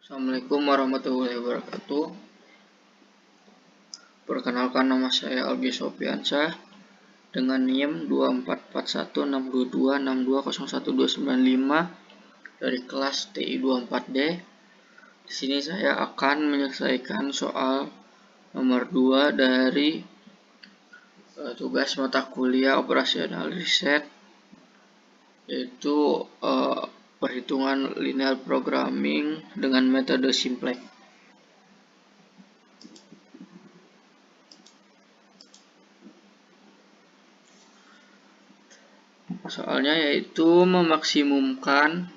Assalamualaikum warahmatullahi wabarakatuh. Perkenalkan, nama saya Albi Sofiansyah dengan NIM 24416226201295 dari kelas TI 24D. Di sini saya akan menyelesaikan soal nomor 2 dari tugas mata kuliah operasional riset, yaitu perhitungan linear programming dengan metode simplex. Soalnya yaitu memaksimumkan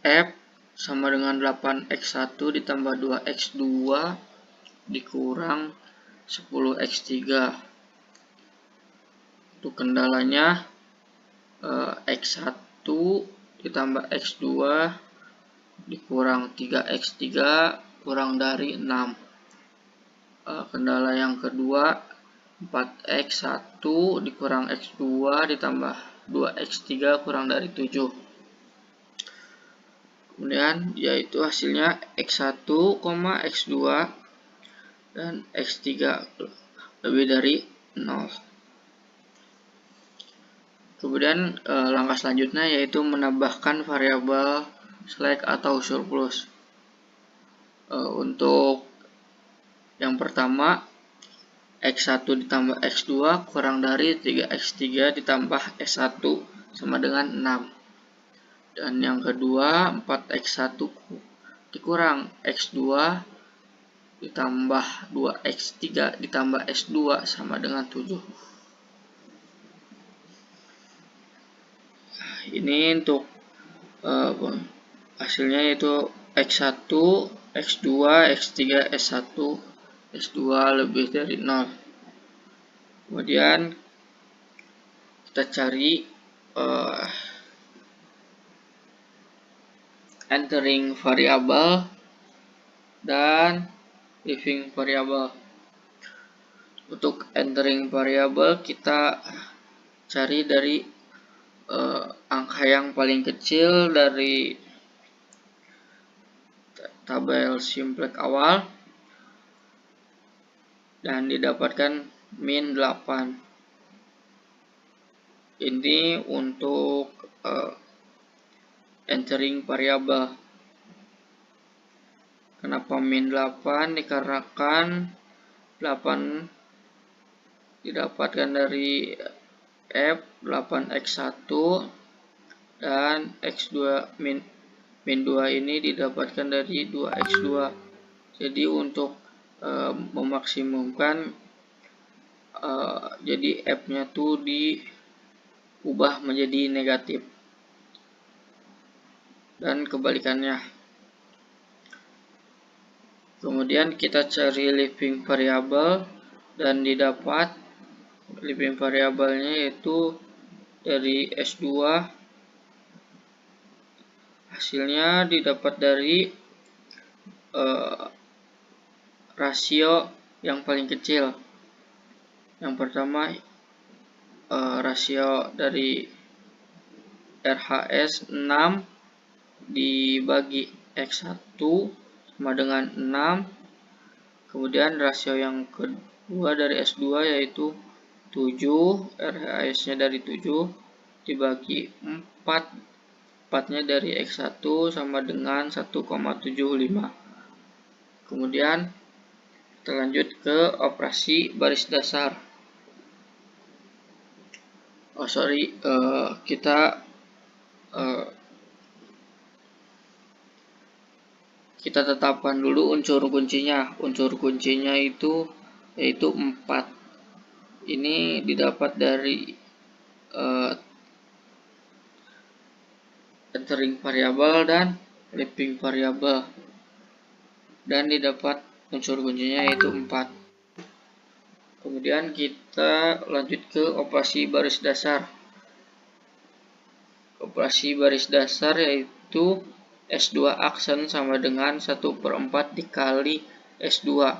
F sama dengan 8x1 ditambah 2x2 dikurang 10x3. Untuk kendalanya x1 ditambah x2 dikurang 3x3 kurang dari 6. Kendala yang kedua, 4x1 dikurang x2 ditambah 2x3 kurang dari 7. Kemudian yaitu hasilnya x1, x2 dan x3 lebih dari 0. Kemudian langkah selanjutnya yaitu menambahkan variabel slack atau surplus. Untuk yang pertama, x1 ditambah x2 kurang dari 3x3 ditambah x1 sama dengan 6. Dan yang kedua, 4x1 dikurang x2 ditambah 2x3 ditambah x2 sama dengan 7. Ini untuk hasilnya yaitu x1, x2, x3, s1, s2 lebih dari 0. Kemudian kita cari entering variabel dan leaving variabel. Untuk entering variabel kita cari dari angka yang paling kecil dari tabel simplex awal dan didapatkan min 8. Ini untuk entering variabel. Kenapa min 8? Dikarenakan 8 didapatkan dari F 8x1 dan x2 min 2 ini didapatkan dari 2x2. Jadi untuk memaksimumkan jadi F-nya tuh diubah menjadi negatif dan kebalikannya. Kemudian kita cari leaving variable dan didapat leaving variabelnya yaitu dari S2. Hasilnya didapat dari rasio yang paling kecil. Yang pertama rasio dari RHS 6 dibagi X1 sama dengan 6. Kemudian rasio yang kedua dari S2 yaitu 7, RHS-nya dari 7 dibagi 4, 4-nya dari X1 sama dengan 1,75. Kemudian kita lanjut ke operasi baris dasar. Kita tetapkan dulu unsur kuncinya. Unsur kuncinya itu yaitu 4. Ini didapat dari entering variabel dan leaving variabel, dan didapat unsur kuncinya yaitu 4. Kemudian kita lanjut ke operasi baris dasar. Operasi baris dasar yaitu S2 aksen sama dengan 1/4 dikali S2.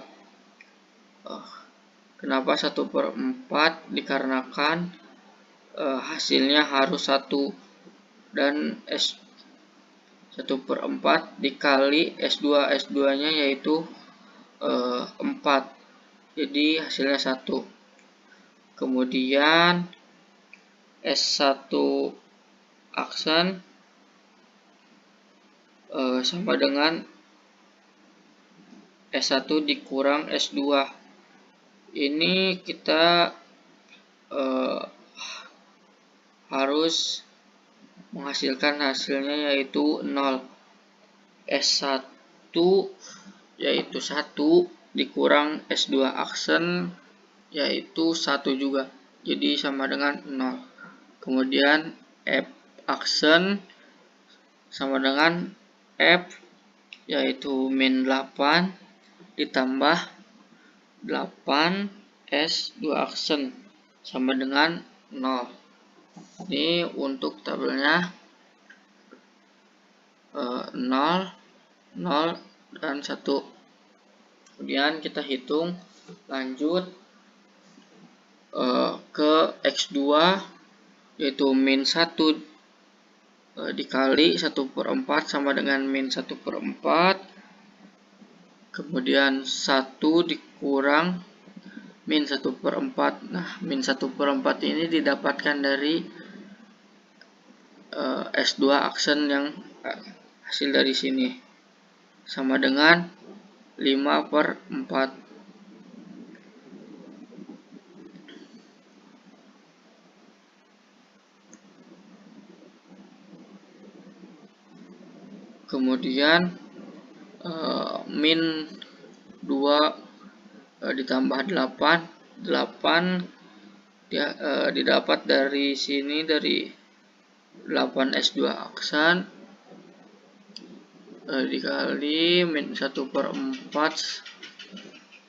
Kenapa 1/4? Dikarenakan hasilnya harus 1 dan 1/4 dikali S2. S2 nya yaitu 4, jadi hasilnya 1. Kemudian S1 aksen sama dengan S1 dikurang S2. Ini kita harus menghasilkan hasilnya yaitu 0. S1 yaitu 1 dikurang S2 aksen yaitu 1 juga, jadi sama dengan 0. Kemudian F aksen sama dengan F yaitu min 8 ditambah 8 S2 aksen sama dengan 0. Ini untuk tabelnya 0, 0, dan 1. Kemudian kita hitung lanjut ke X2 yaitu min 1 dikali 1/4 sama dengan min 1/4. Kemudian 1 dikurang min 1/4. Nah, min 1/4 ini didapatkan dari S2 aksen yang hasil dari sini sama dengan 5/4. Kemudian min 2 ditambah 8 didapat dari sini, dari 8 S2 aksen dikali min 1/4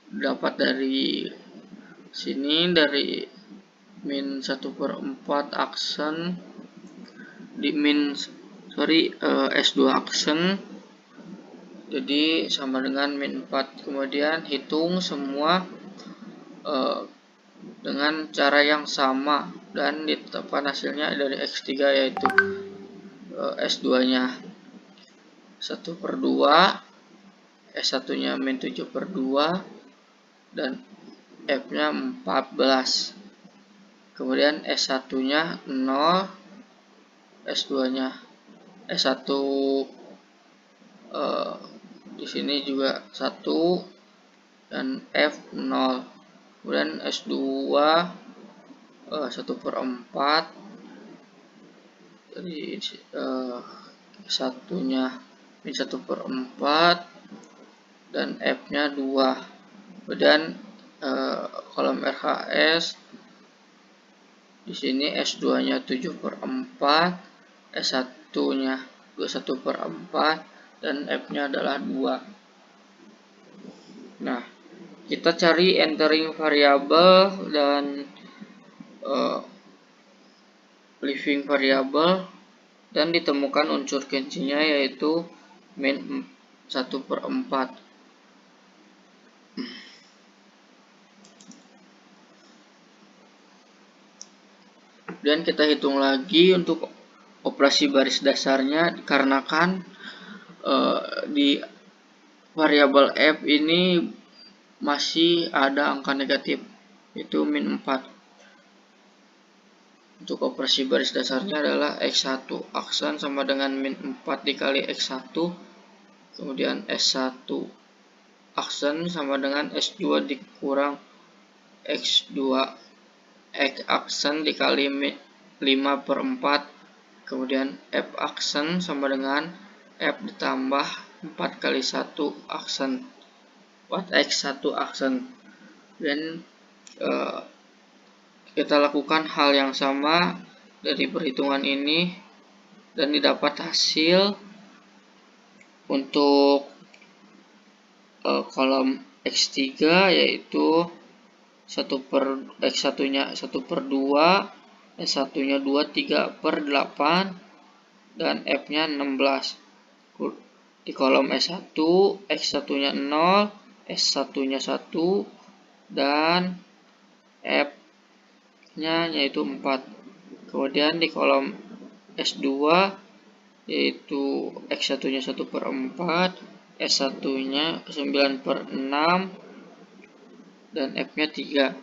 dapat dari sini, dari min 1/4 aksen di S2 aksen, jadi sama dengan min 4. Kemudian hitung semua dengan cara yang sama dan ditetapkan hasilnya dari X3 yaitu S2 nya 1/2, S1 nya min 7/2, dan F nya 14. Kemudian S1 nya 0, S2 nya S1 di sini juga 1 dan F 0. Kemudian S2 1/4, jadi S1 nya min 1/4 dan F nya 2. Kemudian kolom RHS di sini S2 nya 7/4, S1 nya 21/4, dan F nya adalah 2. Nah, kita cari entering variabel dan leaving variabel, dan ditemukan unsur kuncinya yaitu min 1/4. Dan kita hitung lagi untuk operasi baris dasarnya, dikarenakan di variabel F ini masih ada angka negatif, yaitu min 4. Untuk operasi baris dasarnya adalah X1 aksen sama dengan min 4 dikali X1. Kemudian S1 aksen sama dengan S2 dikurang X2 X aksen dikali 5/4. Kemudian F aksen sama dengan F ditambah 4 kali 1 aksen, buat X1 aksen. Dan kita lakukan hal yang sama dari perhitungan ini dan didapat hasil untuk kolom X3 yaitu X1 nya 1/2, S1 nya 2, 3/8, dan F nya 16. Di kolom S1, X1 nya 0, S1 nya 1, dan F nya yaitu 4. Kemudian di kolom S2 yaitu X1-nya 1/4, S1-nya 9/6, dan F-nya 3.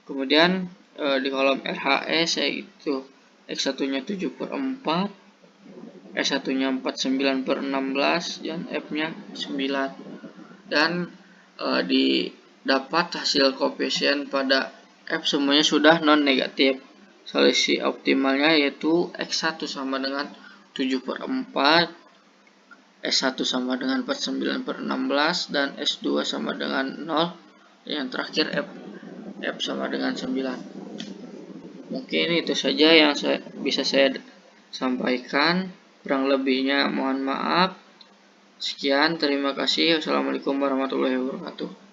Kemudian di kolom RHS yaitu X1-nya 7/4, S1-nya 49/16, dan F-nya 9. Dan didapat hasil koefisien pada F semuanya sudah non-negatif. Solusi optimalnya yaitu X1 sama dengan 7/4, S1 sama dengan 49/16, dan S2 sama dengan 0. Yang terakhir F sama dengan 9. Mungkin itu saja yang bisa saya sampaikan. Kurang lebihnya mohon maaf. Sekian, terima kasih. Wassalamualaikum warahmatullahi wabarakatuh.